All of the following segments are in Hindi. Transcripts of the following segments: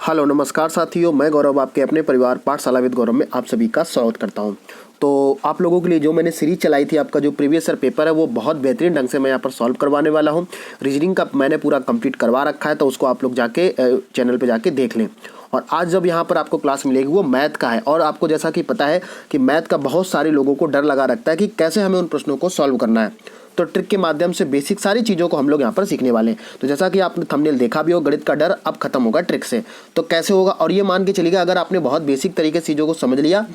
हेलो नमस्कार साथियों, मैं गौरव आपके अपने परिवार पाठशाला विद गौरव में आप सभी का स्वागत करता हूं। तो आप लोगों के लिए जो मैंने सीरीज चलाई थी, आपका जो प्रीवियस ईयर पेपर है वो बहुत बेहतरीन ढंग से मैं यहाँ पर सॉल्व करवाने वाला हूं। रीजनिंग का मैंने पूरा कंप्लीट करवा रखा है, तो उसको आप लोग जाके चैनल पे जाके देख लें। और आज जब यहाँ पर आपको क्लास मिलेगी वो मैथ का है, और आपको जैसा कि पता है कि मैथ का बहुत सारे लोगों को डर लगा रखता है कि कैसे हमें उन प्रश्नों को सॉल्व करना है। तो ट्रिक के माध्यम से बेसिक सारी चीज़ों को हम लोग यहाँ पर सीखने वाले हैं। तो जैसा कि आपने थंबनेल देखा भी हो, गणित का डर अब खत्म होगा ट्रिक से। तो कैसे होगा, और ये मान के चलिएगा अगर आपने बहुत बेसिक तरीके से चीज़ों को समझ लिया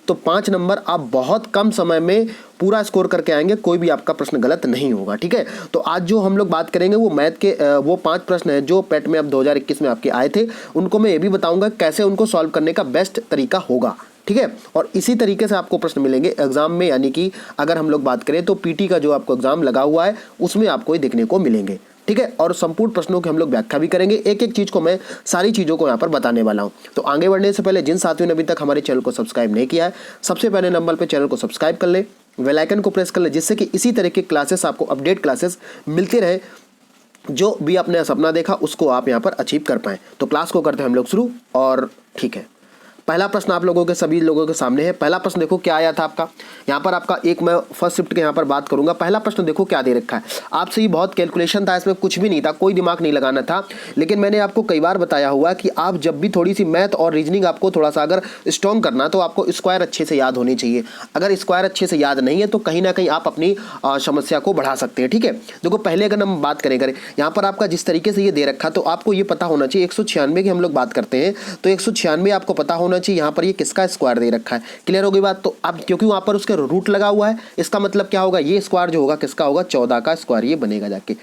तो 5 नंबर आप बहुत कम समय में पूरा स्कोर करके आएंगे, कोई भी आपका प्रश्न गलत नहीं होगा। ठीक है, तो आज जो हम लोग बात करेंगे वो मैथ के वो 5 प्रश्न हैं जो पेट में अब 2021 में आपके आए थे। उनको मैं ये भी बताऊंगा कैसे उनको सॉल्व करने का बेस्ट तरीका होगा। ठीक है, और इसी तरीके से आपको प्रश्न मिलेंगे एग्जाम में, यानी कि अगर हम लोग बात करें तो पीटी का जो आपको एग्जाम लगा हुआ है उसमें आपको ये देखने को मिलेंगे। ठीक है, और संपूर्ण प्रश्नों की हम लोग व्याख्या भी करेंगे, एक एक चीज को मैं सारी चीजों को यहाँ पर बताने वाला हूँ। तो आगे बढ़ने से पहले जिन साथियों ने अभी तक हमारे चैनल को सब्सक्राइब नहीं किया है, सबसे पहले नंबर पर चैनल को सब्सक्राइब कर ले, बेल आइकन को प्रेस कर ले, जिससे कि इसी तरह की क्लासेस आपको अपडेट क्लासेस मिलते रहे। जो भी आपने सपना देखा उसको आप यहाँ पर अचीव कर पाएं। तो क्लास को करते हैं हम लोग शुरू। और ठीक है, पहला प्रश्न आप लोगों के सभी लोगों के सामने है। पहला प्रश्न देखो क्या आया था आपका। यहाँ पर आपका एक मैं फर्स्ट शिफ्ट के यहाँ पर बात करूंगा। पहला प्रश्न देखो क्या दे रखा है आपसे। ये बहुत कैलकुलेशन था, इसमें कुछ भी नहीं था, कोई दिमाग नहीं लगाना था। लेकिन मैंने आपको कई बार बताया हुआ कि आप जब भी थोड़ी सी मैथ और रीजनिंग आपको थोड़ा सा अगर स्ट्रॉन्ग करना तो आपको स्क्वायर अच्छे से याद होनी चाहिए। अगर स्क्वायर अच्छे से याद नहीं है तो कहीं ना कहीं आप अपनी समस्या को बढ़ा सकते हैं। ठीक है, देखो पहले अगर हम बात करें यहाँ पर आपका जिस तरीके से ये दे रखा, तो आपको ये पता होना चाहिए 196 की हम लोग बात करते हैं तो 196 आपको पता होना चाहिए यहाँ पर ये किसका स्क्वायर दे रखा है। क्लियर हो गई बात। तो अब क्योंकि वहां पर उसके रूट लगा हुआ है, इसका मतलब क्या होगा, ये स्क्वायर जो होगा किसका होगा, 14 का स्क्वायर ये बनेगा जाके।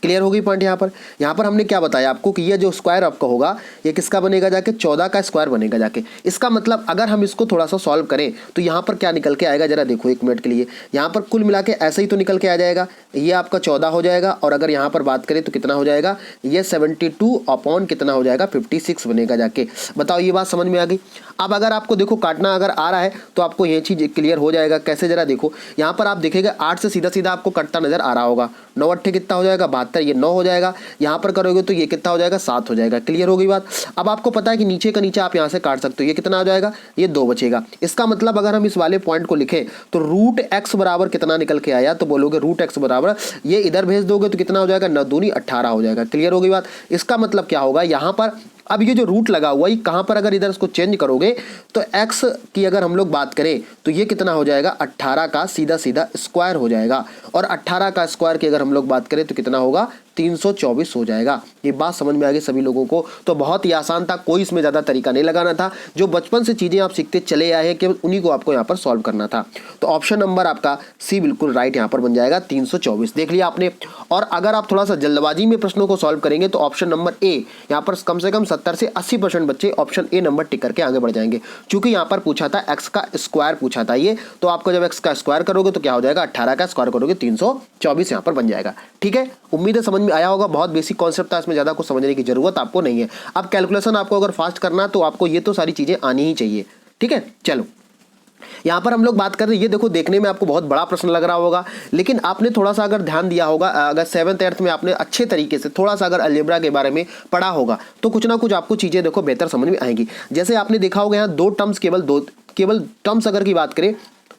क्लियर हो गई पॉइंट। यहाँ पर हमने क्या बताया आपको कि ये जो स्क्वायर आपका होगा ये किसका बनेगा जाके, 14 का स्क्वायर बनेगा जाके। इसका मतलब अगर हम इसको थोड़ा सा सॉल्व करें तो यहाँ पर क्या निकल के आएगा, जरा देखो एक मिनट के लिए। यहाँ पर कुल मिला के ऐसे ही तो निकल के आ जाएगा, ये आपका 14 हो जाएगा। और अगर यहाँ पर बात करें तो कितना हो जाएगा, ये 72 अपॉन कितना हो जाएगा, 56 बनेगा जाके। बताओ ये बात समझ में आ गई। अब अगर आपको देखो काटना अगर आ रहा है तो आपको ये चीज़ क्लियर हो जाएगा। कैसे, जरा देखो यहाँ पर आप देखेगा 8 से सीधा सीधा आपको कटता नजर आ रहा होगा। 9 अट्ठे कितना हो जाएगा, 72, ये 9 हो जाएगा। यहाँ पर करोगे तो ये कितना हो जाएगा, 7 हो जाएगा। क्लियर हो गई बात। अब आपको पता है कि नीचे का नीचे आप यहाँ से काट सकते हो, ये कितना हो जाएगा, ये 2 बचेगा। इसका मतलब अगर हम इस वाले पॉइंट को लिखें तो रूट एक्स बराबर कितना निकल के आया, तो बोलोगे रूट एक्स बराबर, ये इधर भेज दोगे तो कितना हो जाएगा, 9 दूनी 18 हो जाएगा। क्लियर हो गई बात। इसका मतलब क्या होगा, यहाँ पर अब ये जो रूट लगा हुआ है कहां पर अगर इधर इसको चेंज करोगे तो x की अगर हम लोग बात करें तो ये कितना हो जाएगा, 18 का सीधा सीधा स्क्वायर हो जाएगा। और 18 का स्क्वायर की अगर हम लोग बात करें तो कितना होगा, 324 हो जाएगा। ये बात समझ में आ गई सभी लोगों को। तो बहुत ही आसान था, कोई इसमें ज़्यादा तरीका नहीं लगाना था। जो बचपन से चीज़ें आप सीखते चले आए हैं केवल उन्हीं को आपको यहाँ पर सॉल्व करना था। तो ऑप्शन नंबर आपका सी बिल्कुल राइट यहाँ पर बन जाएगा, 324 देख लिया आपने। और अगर आप थोड़ा सा जल्दबाजी में प्रश्नों को सॉल्व करेंगे तो ऑप्शन नंबर ए, यहाँ पर कम से कम 70 से 80% बच्चे ऑप्शन ए नंबर टिक करके आगे बढ़ जाएंगे। क्योंकि यहाँ पर पूछा था एक्स का स्क्वायर पूछा था ये, तो आपको जब एक्स का स्क्वायर करोगे तो क्या हो जाएगा, 18 का स्क्वायर करोगे 324 यहाँ पर बन जाएगा। ठीक है, उम्मीद है समझ में आया होगा। बहुत बेसिक कॉन्सेप्ट था, इसमें ज़्यादा कुछ समझने की जरूरत आपको नहीं है। अब कैलकुलेशन आपको अगर फास्ट करना तो आपको ये तो सारी चीज़ें आनी ही चाहिए। ठीक है, चलो यहाँ पर हम लोग बात कर रहे हैं, ये देखो देखने में आपको बहुत बड़ा प्रश्न लग रहा होगा, लेकिन आपने थोड़ा सा अगर ध्यान दिया होगा, अगर 7th 8th में आपने अच्छे तरीके से थोड़ा सा अगर अलजेब्रा के बारे में पढ़ा होगा तो कुछ ना कुछ आपको चीज़ें देखो बेहतर समझ में आएंगी। जैसे आपने देखा होगा यहाँ केवल टर्म्स अगर की बात करें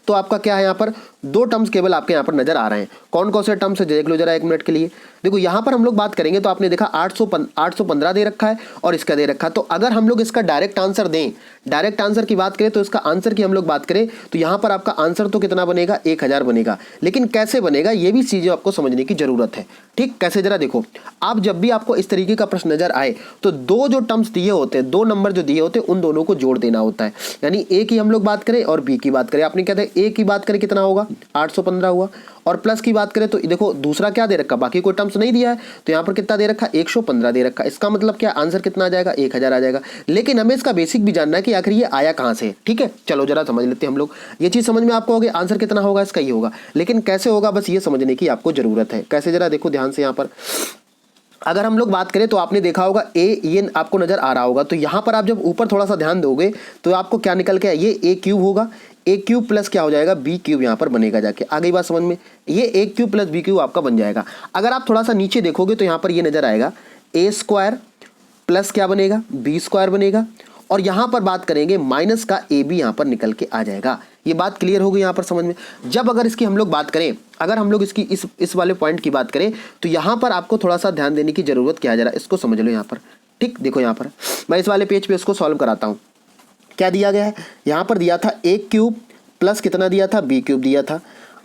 तो आपका क्या है, यहाँ पर 2 टर्म्स केवल आपके यहाँ पर नजर आ रहे हैं। कौन कौन से टर्म्स है देख लो जरा एक मिनट के लिए। देखो यहाँ पर हम लोग बात करेंगे तो आपने देखा 815 दे रखा है और इसका दे रखा है। तो अगर हम लोग इसका डायरेक्ट आंसर दें, डायरेक्ट आंसर की बात करें तो इसका आंसर की हम लोग बात करें तो यहाँ पर आपका आंसर तो कितना बनेगा, 1000 बनेगा। लेकिन कैसे बनेगा ये भी चीज़ें आपको समझने की जरूरत है। ठीक, कैसे, जरा देखो। आप जब भी आपको इस तरीके का प्रश्न नजर आए तो 2 जो टर्म्स दिए होते हैं, 2 नंबर जो दिए होते हैं, उन दोनों को जोड़ देना होता है। यानी ए की हम लोग बात करें और बी की बात करें, आपने कहते हैं ए की बात करें कितना होगा, 815 हुआ। और प्लस की बात करें तो देखो दूसरा क्या दे रखा, बाकी कोई टर्म्स नहीं दिया है तो यहाँ पर कितना दे रखा, 115 दे रखा। इसका मतलब क्या, आंसर कितना आ जाएगा, 1000 आ जाएगा। लेकिन हमें इसका बेसिक भी जानना है कि आखिर ये आया कहाँ से। ठीक है, चलो जरा समझ लेते हैं हम लोग। ये चीज़ समझ में आपको होगी, आंसर कितना होगा इसका ये होगा, लेकिन कैसे होगा बस ये समझने की आपको जरूरत है। कैसे, जरा देखो ध्यान से। यहाँ पर अगर हम लोग बात करें तो आपने देखा होगा ये आपको नजर आ रहा होगा, तो यहाँ पर आप जब ऊपर थोड़ा सा ध्यान दोगे तो आपको क्या निकल के, ये ए क्यूब होगा, ए क्यूब प्लस क्या हो जाएगा, बी क्यूब यहाँ पर बनेगा जाके। आ गई बात समझ में, ये ए क्यूब प्लस बी क्यूब आपका बन जाएगा। अगर आप थोड़ा सा नीचे देखोगे तो यहाँ पर ये नजर आएगा ए स्क्वायर प्लस क्या बनेगा, बी स्क्वायर बनेगा, और यहां पर बात करेंगे माइनस का ए बी यहां पर निकल के आ जाएगा। ये बात क्लियर हो गई यहां पर समझ में। जब अगर इसकी हम लोग बात करें, अगर हम लोग इसकी इस वाले पॉइंट की बात करें तो यहां पर आपको थोड़ा सा ध्यान देने की जरूरत क्या है, जरा इसको समझ लो यहां पर। ठीक, देखो यहां पर मैं इस वाले पेज पे इसको सॉल्व कराता हूं। क्या दिया गया है, यहां पर दिया था ए क्यूब प्लस कितना दिया था, बी क्यूब दिया था,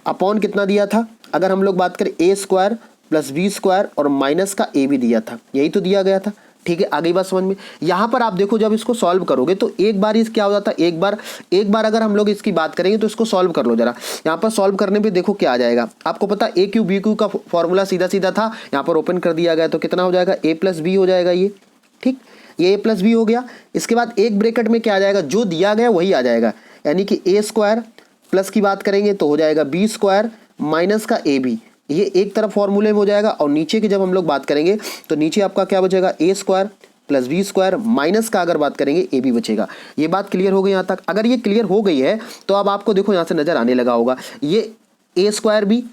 अपॉन कितना दिया था, अगर हम लोग बात करें ए स्क्वायर प्लस बी स्क्वायर और माइनस का ए भी दिया था, यही तो दिया गया था। ठीक है, आगे बात समझ में। यहां पर आप देखो जब इसको सॉल्व करोगे तो एक बार इस क्या हो जाता है, एक बार अगर हम लोग इसकी बात करेंगे तो इसको सॉल्व कर लो जरा। यहां पर सॉल्व करने पे देखो क्या आ जाएगा, आपको पता ए क्यू बी क्यू का फॉर्मूला सीधा सीधा था, यहां पर ओपन कर दिया गया तो कितना हो जाएगा, ए प्लस बी हो जाएगा ये। ठीक, ये ए प्लस बी हो गया। इसके बाद एक ब्रैकेट में क्या आ जाएगा, जो दिया गया वही आ जाएगा, यानी कि ए स्क्वायर प्लस की बात करेंगे तो हो जाएगा बी स्क्वायर माइनस का ए बी, ये एक तरफ फॉर्मूले में हो जाएगा। और नीचे की जब हम लोग बात करेंगे तो नीचे आपका क्या बचेगा, A square plus B square minus का अगर बात करेंगे ए बी बचेगा। ये बात क्लियर हो गई यहाँ तक। अगर ये क्लियर हो गई है तो अब आपको देखो यहाँ से नजर आने लगा होगा, ये ए स्क्वायर भी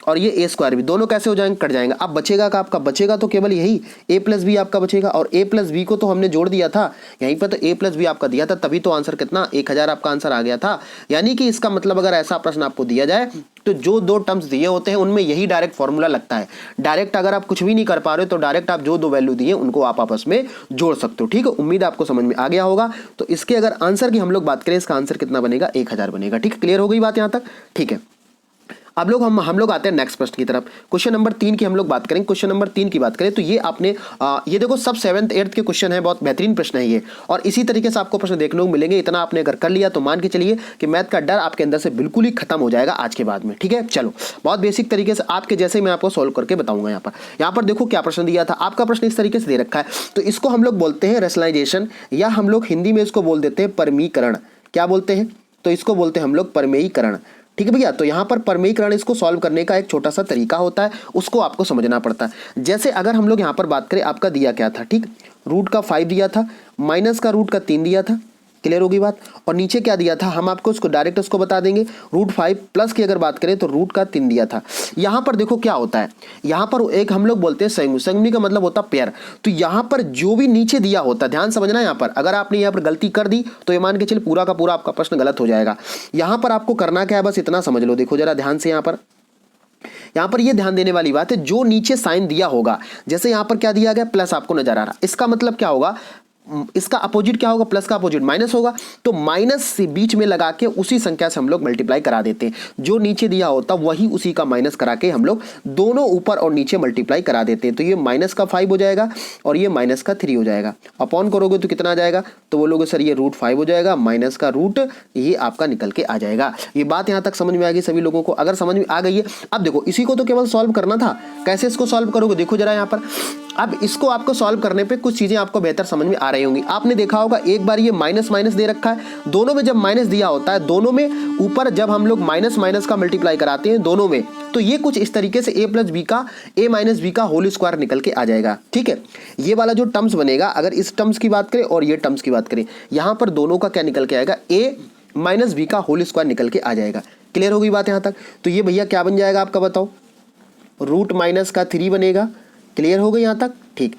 और ये ए स्क्वायर भी दोनों कैसे हो जाएंगे, कट जाएंगे। अब बचेगा का आपका, बचेगा तो केवल यही ए प्लस बी आपका बचेगा, और ए प्लस बी को तो हमने जोड़ दिया था यहीं पर, तो ए प्लस बी आपका दिया था, तभी तो आंसर कितना 1000 आपका आंसर आ गया था। यानी कि इसका मतलब अगर ऐसा प्रश्न आपको दिया जाए तो जो दो टर्म्स दिए होते हैं उनमें यही डायरेक्ट फॉर्मूला लगता है। डायरेक्ट अगर आप कुछ भी नहीं कर पा रहे हो तो डायरेक्ट आप जो दो वैल्यू दिए उनको आप आपस में जोड़ सकते हो। ठीक है, उम्मीद आपको समझ में आ गया होगा। तो इसके अगर आंसर की हम लोग बात करें, इसका आंसर कितना बनेगा, 1000 बनेगा। ठीक, क्लियर हो गई बात यहाँ तक। ठीक है, अब लोग हम लोग आते हैं नेक्स्ट प्रश्न की तरफ। क्वेश्चन नंबर 3 की हम लोग बात करेंगे। क्वेश्चन नंबर 3 की बात करें तो ये आपने ये देखो सब 7th 8th के क्वेश्चन है, बहुत बेहतरीन प्रश्न है ये, और इसी तरीके से आपको प्रश्न देखने को मिलेंगे। इतना आपने अगर कर लिया तो मान के चलिए कि मैथ का डर आपके अंदर से बिल्कुल ही खत्म हो जाएगा आज के बाद में। ठीक है, चलो बहुत बेसिक तरीके से आपके जैसे मैं आपको सोल्व करके बताऊंगा। यहाँ पर देखो क्या प्रश्न दिया था, आपका प्रश्न इस तरीके से दे रखा है, तो इसको हम लोग बोलते हैं रेशनलाइजेशन, या हम लोग हिंदी में इसको बोल देते हैं परमीकरण। क्या बोलते हैं, तो इसको बोलते हैं हम लोग परमेयीकरण। ठीक है भैया, तो यहाँ पर परमेयीकरण इसको सॉल्व करने का एक छोटा सा तरीका होता है, उसको आपको समझना पड़ता है। जैसे अगर हम लोग यहाँ पर बात करें, आपका दिया क्या था, ठीक, रूट का 5 दिया था, माइनस का रूट का 3 दिया था। क्लियर होगी बात। और नीचे क्या दिया था, हम आपको उसको डायरेक्ट उसको बता देंगे, रूट 5 प्लस की अगर बात करें तो रूट का 3 दिया था। यहाँ पर देखो क्या होता है, यहाँ पर एक हम लोग बोलते हैं संयुग्मी, संयुग्मी का मतलब होता है पेयर। तो यहाँ पर जो भी नीचे दिया होता है, ध्यान समझना, यहाँ पर अगर आपने यहाँ पर गलती कर दी तो ये मान के चलिए पूरा का पूरा आपका प्रश्न गलत हो जाएगा। यहाँ पर आपको करना क्या है, बस इतना समझ लो, देखो जरा ध्यान से। यहाँ पर ये ध्यान देने वाली बात है, जो नीचे साइन दिया होगा, जैसे यहाँ पर क्या दिया गया, प्लस आपको नजर आ रहा, इसका मतलब क्या होगा, इसका अपोजिट क्या होगा, प्लस का अपोजिट माइनस होगा, तो माइनस से बीच में लगा के उसी संख्या से हम लोग मल्टीप्लाई करा देते हैं। जो नीचे दिया होता वही उसी का माइनस करा के हम लोग दोनों ऊपर और नीचे मल्टीप्लाई करा देते हैं। तो ये माइनस का 5 हो जाएगा और ये माइनस का 3 हो जाएगा। अपॉन करोगे तो कितना आ जाएगा, तो बोलोगे सर ये रूट 5 हो जाएगा, माइनस का रूट ये आपका निकल के आ जाएगा। ये बात यहाँ तक समझ में आ गई सभी लोगों को? अगर समझ में आ गई है, अब देखो इसी को तो केवल सॉल्व करना था। कैसे इसको सॉल्व करोगे, देखो जरा यहाँ पर। अब इसको आपको सॉल्व करने पे कुछ चीजें आपको बेहतर समझ में आ रही होंगी। आपने देखा होगा एक बार ये माइनस माइनस दे रखा है, दोनों में जब माइनस दिया होता है, दोनों में ऊपर जब हम लोग माइनस माइनस का मल्टीप्लाई कराते हैं दोनों में, तो ये कुछ इस तरीके से a प्लस बी का a माइनस बी का होल स्क्वायर निकल के आ जाएगा। ठीक है, ये वाला जो टर्म्स बनेगा, अगर इस टर्म्स की बात करें और ये टर्म्स की बात करें, यहां पर दोनों का क्या निकल के आएगा, a माइनस बी का होल स्क्वायर निकल के आ जाएगा। क्लियर हो गई बात यहां तक? तो ये भैया क्या बन जाएगा आपका, बताओ, रूट माइनस का 3 बनेगा। क्लियर हो गई यहां तक? ठीक।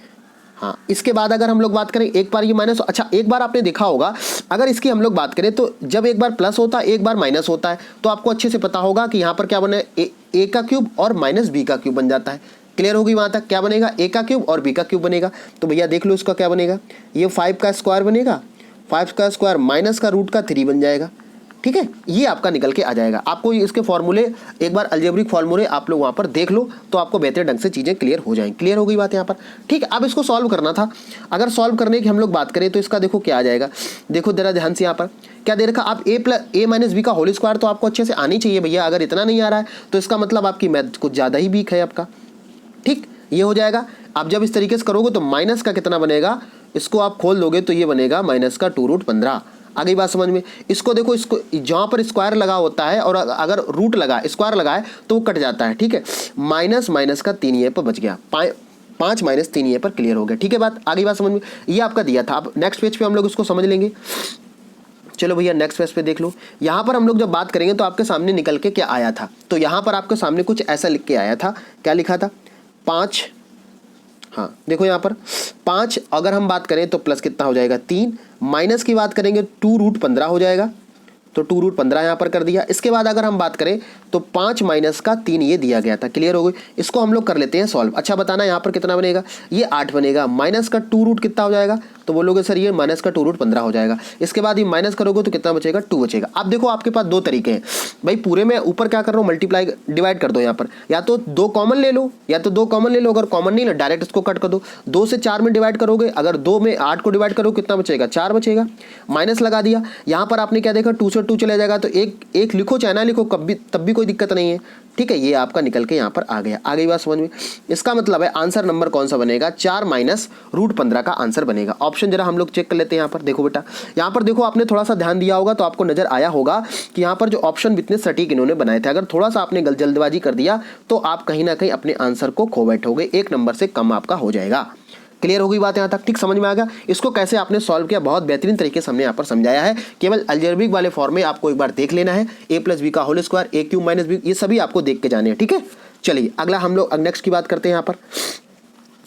हाँ, इसके बाद अगर हम लोग बात करें, एक बार ये माइनस, अच्छा एक बार आपने देखा होगा, अगर इसकी हम लोग बात करें तो जब एक बार प्लस होता है एक बार माइनस होता है, तो आपको अच्छे से पता होगा कि यहाँ पर क्या बने, ए का क्यूब और माइनस बी का क्यूब बन जाता है। क्लियर होगी वहां तक? क्या बनेगा, ए का क्यूब और बी का क्यूब बनेगा। तो भैया देख लो इसका क्या बनेगा, ये 5 का स्क्वायर बनेगा, 5 का स्क्वायर माइनस का रूट का 3 बन जाएगा। ठीक है, ये आपका निकल के आ जाएगा। आपको इसके फॉर्मूले एक बार अलजेब्रिक फॉर्मूले आप लोग वहां पर देख लो तो आपको बेहतर ढंग से चीजें क्लियर हो जाएंगी। क्लियर हो गई बात यहाँ पर? ठीक है, अब इसको सॉल्व करना था। अगर सॉल्व करने की हम लोग बात करें तो इसका देखो क्या आ जाएगा, देखो जरा ध्यान से। यहाँ पर क्या दे रखा, आप a माइनस बी का होल स्क्वायर तो आपको अच्छे से आनी चाहिए भैया। अगर इतना नहीं आ रहा है तो इसका मतलब आपकी मैथ कुछ ज्यादा ही वीक है आपका। ठीक, ये हो जाएगा। आप जब इस तरीके से करोगे तो माइनस का कितना बनेगा, इसको आप खोल दोगे तो ये बनेगा माइनस का 2√15। आ गई बात समझ में? इसको देखो, इसको जहां पर स्क्वायर लगा होता है और अगर रूट लगा स्क्वायर लगा है तो वो कट जाता है। ठीक है, माइनस माइनस का 3 ये पर बच गया, 5 माइनस 3 ये पर क्लियर हो गया। ठीक है बात, आ गई बात समझ में? ये आपका दिया था। अब नेक्स्ट पेज पे हम लोग इसको समझ लेंगे। चलो भैया नेक्स्ट पेज पे देख लो। यहाँ पर हम लोग जब बात करेंगे तो आपके सामने निकल के क्या आया था, तो यहाँ पर आपके सामने कुछ ऐसा लिख के आया था। क्या लिखा था, 5, हाँ देखो यहाँ पर 5 अगर हम बात करें तो प्लस कितना हो जाएगा 3, माइनस की बात करेंगे 2√15 हो जाएगा, तो 2√15 यहाँ पर कर दिया। इसके बाद अगर हम बात करें तो 5 माइनस का 3 ये दिया गया था। क्लियर हो गई। इसको हम लोग कर लेते हैं सॉल्व। अच्छा बताना यहाँ पर कितना बनेगा, ये 8 बनेगा, माइनस का 2 रूट कितना हो जाएगा, तो बोलोगे सर ये माइनस का 2√15 हो जाएगा। इसके बाद ये माइनस करोगे तो कितना बचेगा 2 बचेगा। अब देखो आपके पास दो तरीके हैं भाई, पूरे में ऊपर क्या कर रहा हूँ मल्टीप्लाई डिवाइड कर दो यहाँ पर, या तो 2 कॉमन ले लो, या तो 2 कॉमन ले लो, अगर कॉमन नहीं ना डायरेक्ट इसको कट कर दो। 2 से 4 में डिवाइड करोगे, अगर 2 में 8 को डिवाइड करोगे कितना बचेगा 4 बचेगा, माइनस लगा दिया। यहाँ पर आपने क्या देखा 2 से 2 चला जाएगा, तो एक लिखो चाहे ना लिखो तब भी कोई दिक्कत नहीं है। ठीक है, ये आपका निकल के यहाँ पर आ गया। आ गई बात समझ में। इसका मतलब है आंसर नंबर कौन सा बनेगा, 4 माइनस √15 का आंसर बनेगा। ऑप्शन जरा हम लोग चेक कर लेते हैं। यहाँ पर देखो बेटा, यहाँ पर देखो आपने थोड़ा सा ध्यान दिया होगा तो आपको नजर आया होगा कि यहाँ पर जो ऑप्शन इतने सटीक इन्होंने बनाए थे, अगर थोड़ा सा आपने जल्दबाजी कर दिया तो आप कहीं ना कहीं अपने आंसर को खो बैठोगे, 1 नंबर से कम आपका हो जाएगा। क्लियर हो गई बात यहाँ तक, ठीक समझ में आ गया। इसको कैसे आपने सॉल्व किया बहुत बेहतरीन तरीके से हमने यहाँ पर समझाया है। केवल अलजेब्रिक वाले फॉर्म में आपको एक बार देख लेना है, a+b² a³ - b, ये सभी आपको देख के जाने हैं। ठीक है, चलिए अगला हम लोग नेक्स्ट की बात करते हैं यहाँ पर।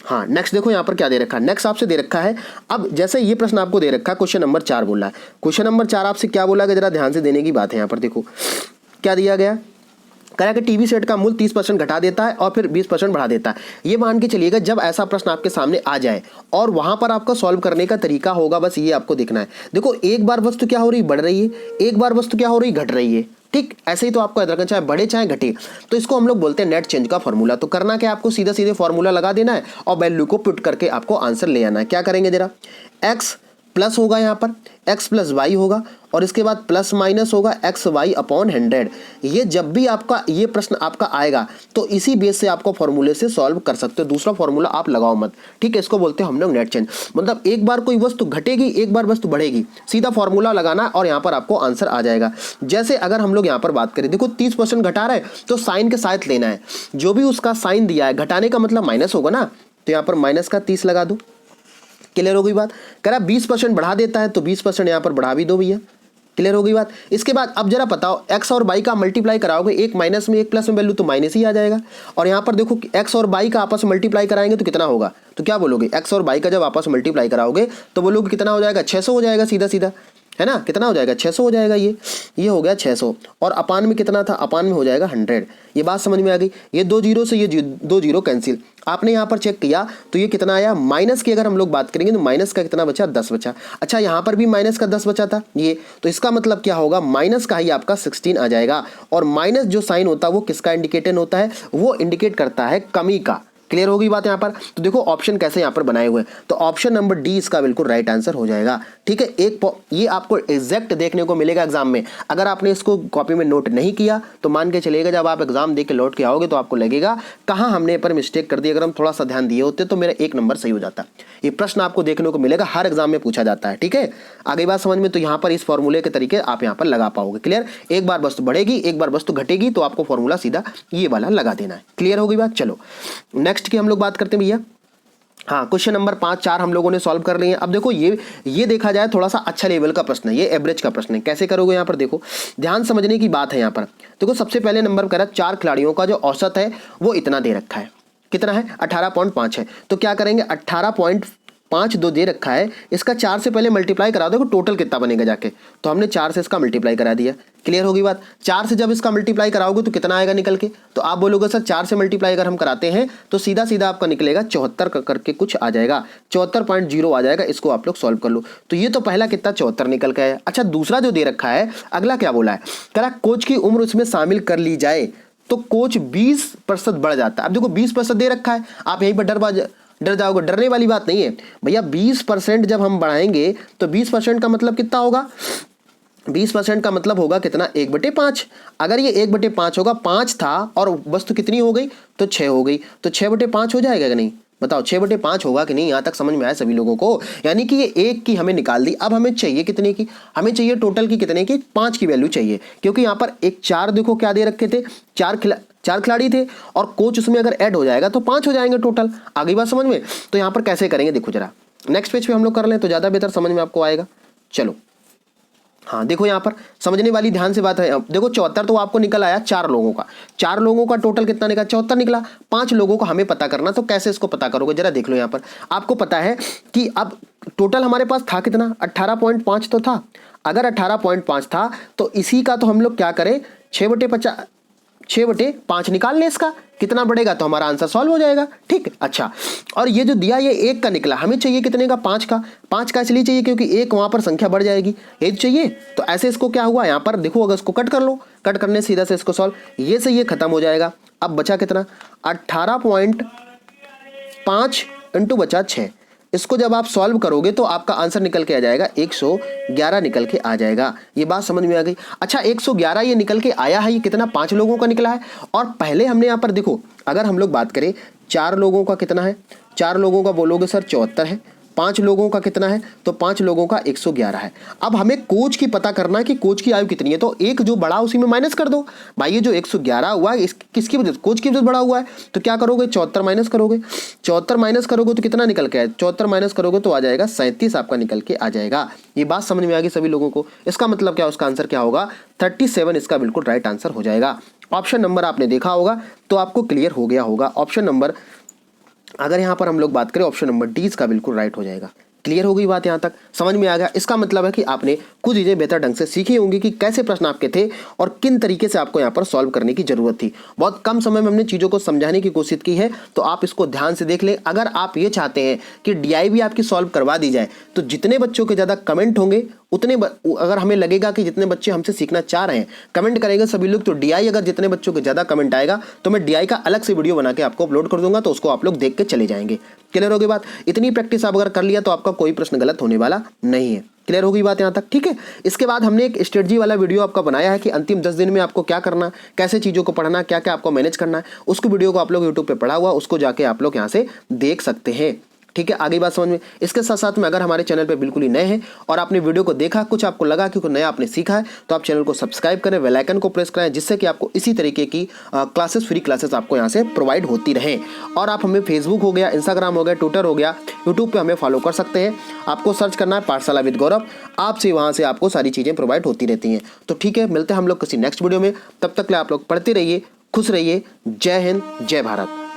हाँ नेक्स्ट देखो यहाँ पर क्या दे रखा है, नेक्स्ट आपसे दे रखा है। अब जैसे ये प्रश्न आपको दे रखा है, क्वेश्चन नंबर 4 बोला है। क्वेश्चन नंबर 4 आपसे क्या बोला है, जरा ध्यान से देने की बात है। यहाँ पर देखो क्या दिया गया, कहा कि टीवी सेट का मूल्य 30% घटा देता है और फिर 20% बढ़ा देता है। ये मान के चलिएगा जब ऐसा प्रश्न आपके सामने आ जाए और वहां पर आपका सॉल्व करने का तरीका होगा, बस ये आपको देखना है। देखो एक बार वस्तु क्या हो रही बढ़ रही है, एक बार वस्तु क्या हो रही घट रही है। ठीक ऐसे ही तो आपको याद रखना, चाहे बढ़े चाहे घटे, तो इसको हम लोग बोलते हैं नेट चेंज का फॉर्मूला। तो करना क्या, आपको सीधा सीधे फॉर्मूला लगा देना है और वैल्यू को पुट करके आपको आंसर ले आना है। क्या करेंगे जरा, x प्लस होगा यहाँ पर x + y होगा और इसके बाद प्लस माइनस होगा xy/100। ये जब भी आपका ये प्रश्न आपका आएगा तो इसी बेस से आपको फॉर्मूले से सॉल्व कर सकते हो, दूसरा फॉर्मूला आप लगाओ मत। ठीक है, इसको बोलते हैं हम लोग नेट चेंज। मतलब एक बार कोई वस्तु घटेगी, एक बार वस्तु बढ़ेगी, सीधा फॉर्मूला लगाना और यहाँ पर आपको आंसर आ जाएगा। जैसे अगर हम लोग यहाँ पर बात करें, देखो 30% घटा रहा है तो साइन के साथ लेना है, जो भी उसका साइन दिया है घटाने का मतलब माइनस होगा ना, तो यहाँ पर माइनस का 30 लगा दो। क्लियर हो गई बात। कह रहा 20% बढ़ा देता है तो 20% यहाँ पर बढ़ा भी दो भैया। क्लियर हो गई बात। इसके बाद अब जरा बताओ x और y का मल्टीप्लाई कराओगे, एक माइनस में एक प्लस में वैल्यू तो माइनस ही आ जाएगा। और यहाँ पर देखो x और y का आपस में मल्टीप्लाई कराएंगे तो कितना होगा, तो क्या बोलोगे x और y का जब आपस में मल्टीप्लाई कराओगे तो बोलोगे कितना हो जाएगा 600 हो जाएगा, सीधा सीधा है ना। कितना हो जाएगा 600 हो जाएगा, ये हो गया 600। और अपान में कितना था, अपान में हो जाएगा 100। ये बात समझ में आ गई। ये 2 जीरो से ये 2 जीरो कैंसिल। आपने यहाँ पर चेक किया तो ये कितना आया, माइनस की अगर हम लोग बात करेंगे तो माइनस का कितना बचा 10 बचा। अच्छा यहाँ पर भी माइनस का 10 बचा था ये, तो इसका मतलब क्या होगा, माइनस का ही आपका 16 आ जाएगा। और माइनस जो साइन होता है वो किसका इंडिकेटर होता है, वो इंडिकेट करता है कमी का। क्लियर हो गई बात यहाँ पर। तो देखो ऑप्शन कैसे यहाँ पर बनाए हुए हैं, तो ऑप्शन नंबर डी इसका बिल्कुल राइट आंसर हो जाएगा। ठीक है, ये आपको एग्जैक्ट देखने को मिलेगा एग्जाम में। अगर आपने इसको कॉपी में नोट नहीं किया तो मान के चलिएगा जब आप एग्जाम दे के लौट के आओगे तो आपको लगेगा कहाँ हमने पर मिस्टेक कर दी। अगर हम थोड़ा सा ध्यान दिए होते तो मेरा 1 नंबर सही हो जाता। ये प्रश्न आपको देखने को मिलेगा, हर एग्जाम में पूछा जाता है। ठीक है, आगे बात समझ में। तो यहाँ पर इस फॉर्मूले के तरीके आप यहाँ पर लगा पाओगे। क्लियर, एक बार वस्तु बढ़ेगी एक बार वस्तु घटेगी तो आपको फॉर्मूला सीधा ये वाला लगा देना है। क्लियर हो गई बात। चलो नेक्स्ट की हम लोग बात करते हैं भैया। हाँ, क्वेश्चन नंबर 5 4 हम लोगों ने सॉल्व कर लिए हैं। अब देखो ये देखा जाए थोड़ा सा अच्छा लेवल का प्रश्न है, ये एवरेज का प्रश्न है। कैसे करोगे यहाँ पर देखो, ध्यान समझने की बात है। यहाँ पर देखो सबसे पहले नंबर करा 4 खिलाड़ियों का जो औसत है वो इतना दे रखा है, कितना है 18.5 है। तो क्या करेंगे 18.5 दो दे रखा है, इसका 4 से पहले मल्टीप्लाई करा दो, टोटल कितना बनेगा जाके, तो हमने 4 से इसका मल्टीप्लाई करा दिया। क्लियर होगी बात। 4 से जब इसका मल्टीप्लाई कराओगे तो कितना आएगा निकल के, तो आप बोलोगे सर 4 से मल्टीप्लाई अगर हम कराते हैं तो सीधा सीधा आपका निकलेगा 74 करके कुछ आ जाएगा, 74.0 आ जाएगा। इसको आप लोग सॉल्व कर लो। तो ये तो पहला कितना 74 निकल के आया। अच्छा दूसरा जो दे रखा है, अगला क्या बोला है, कह रहा कोच की उम्र उसमें शामिल कर ली जाए तो कोच 20% बढ़ जाता है। अब देखो 20% दे रखा है, आप यहीं पर डर जाओगे, डरने वाली बात नहीं है भैया। 20% जब हम बढ़ाएंगे तो 20% का मतलब कितना होगा, 20% का मतलब होगा कितना 1/5। अगर ये 1/5 होगा, 5 था और वस्तु कितनी हो गई तो 6 हो गई, तो 6/5 हो जाएगा कि नहीं, बताओ 6/5 होगा कि नहीं। यहाँ तक समझ में आया सभी लोगों को। यानी कि ये 1 की हमें निकाल दी। अब हमें चाहिए कितने की, हमें चाहिए टोटल की कितने की, 5 की वैल्यू चाहिए। क्योंकि यहाँ पर एक 4 देखो क्या दे रखे थे, 4 खिलाड़ी थे और कोच उसमें अगर ऐड हो जाएगा तो 5 हो जाएंगे टोटल। आगे बात समझ में। तो यहाँ पर कैसे करेंगे देखो जरा, नेक्स्ट पेज पे हम लोग कर लें तो ज़्यादा बेहतर समझ में आपको आएगा। चलो हाँ देखो यहाँ पर समझने वाली ध्यान से बात है। देखो 74 तो आपको निकल आया 4 लोगों का, 4 लोगों का टोटल कितना निकला, 74 निकला। 5 लोगों को हमें पता करना, तो कैसे इसको पता करोगे जरा देख लो। यहाँ पर आपको पता है कि अब टोटल हमारे पास था कितना, 18.5 तो था। अगर 18.5 था तो इसी का तो हम लोग क्या करें, 6/5 निकाल लें, इसका कितना बढ़ेगा तो हमारा आंसर सॉल्व हो जाएगा। ठीक, अच्छा। और ये जो दिया ये 1 का निकला, हमें चाहिए कितने का, 5 का। 5 का इसलिए चाहिए क्योंकि 1 वहां पर संख्या बढ़ जाएगी, ये चाहिए। तो ऐसे इसको क्या हुआ यहाँ पर देखो, अगर इसको कट कर लो, कट करने सीधा से इसको सॉल्व, ये से ये खत्म हो जाएगा। अब बचा कितना, 18.5 इंटू बचा 6। इसको जब आप सॉल्व करोगे तो आपका आंसर निकल के आ जाएगा 111 निकल के आ जाएगा। ये बात समझ में आ गई। अच्छा 111 ये निकल के आया है, ये कितना, 5 लोगों का निकला है। और पहले हमने यहाँ पर देखो, अगर हम लोग बात करें 4 लोगों का कितना है, 4 लोगों का बोलोगे सर 74 है। 5 लोगों का कितना है, तो 5 लोगों का 111 है। अब हमें कोच की पता करना है कि कोच की आयु कितनी है, तो एक जो बड़ा उसी में माइनस कर दो। भाई ये जो 111 हुआ है किसकी वजह से, कोच की वजह से बड़ा हुआ है। तो क्या करोगे, 74 माइनस करोगे, 74 माइनस करोगे तो कितना निकल के आए, 74 माइनस करोगे तो आ जाएगा 37 आपका निकल के आ जाएगा। ये बात समझ में आ गई सभी लोगों को। इसका मतलब क्या, उसका आंसर क्या होगा, 37 इसका बिल्कुल राइट आंसर हो जाएगा। ऑप्शन नंबर आपने देखा होगा तो आपको क्लियर हो गया होगा। ऑप्शन नंबर, अगर यहाँ पर हम लोग बात करें, ऑप्शन नंबर डी इसका बिल्कुल राइट हो जाएगा। क्लियर हो गई बात, यहाँ तक समझ में आ गया। इसका मतलब है कि आपने कुछ चीज़ें बेहतर ढंग से सीखी होंगी कि कैसे प्रश्न आपके थे और किन तरीके से आपको यहाँ पर सॉल्व करने की जरूरत थी। बहुत कम समय में हमने चीज़ों को समझाने की कोशिश की है, तो आप इसको ध्यान से देख लें। अगर आप ये चाहते हैं कि DIB आपकी सॉल्व करवा दी जाए, तो जितने बच्चों के ज़्यादा कमेंट होंगे उतने अगर हमें लगेगा कि जितने बच्चे हमसे सीखना चाह रहे हैं कमेंट करेंगे सभी लोग, तो DI अगर जितने बच्चों के ज़्यादा कमेंट आएगा तो मैं DI का अलग से वीडियो बना के आपको अपलोड कर दूंगा, तो उसको आप लोग देख के चले जाएंगे। क्लियर हो गई बात। इतनी प्रैक्टिस आप अगर कर लिया तो आपका कोई प्रश्न गलत होने वाला नहीं है। क्लियर हो गई बात यहाँ तक, ठीक है। इसके बाद हमने एक स्ट्रेटजी वाला वीडियो आपका बनाया है कि अंतिम 10 दिन में आपको क्या करना, कैसे चीज़ों को पढ़ना, क्या क्या आपको मैनेज करना है। उसको वीडियो को आप लोग यूट्यूब पे पढ़ा हुआ, उसको जाके आप लोग यहाँ से देख सकते हैं। ठीक है, आगे बात समझ में। इसके साथ साथ में अगर हमारे चैनल पे बिल्कुल ही नए हैं और आपने वीडियो को देखा, कुछ आपको लगा कि कुछ नया आपने सीखा है, तो आप चैनल को सब्सक्राइब करें, बेल आइकन को प्रेस करें, जिससे कि आपको इसी तरीके की क्लासेस, फ्री क्लासेस आपको यहाँ से प्रोवाइड होती रहें। और आप हमें फेसबुक हो गया, इंस्टाग्राम हो गया, ट्विटर हो गया, यूट्यूब पर हमें फॉलो कर सकते हैं। आपको सर्च करना है पाठशाला विद गौरव, आपसे वहाँ से आपको सारी चीज़ें प्रोवाइड होती रहती हैं। तो ठीक है, मिलते हैं हम लोग किसी नेक्स्ट वीडियो में। तब तक के लिए आप लोग पढ़ते रहिए, खुश रहिए। जय हिंद, जय भारत।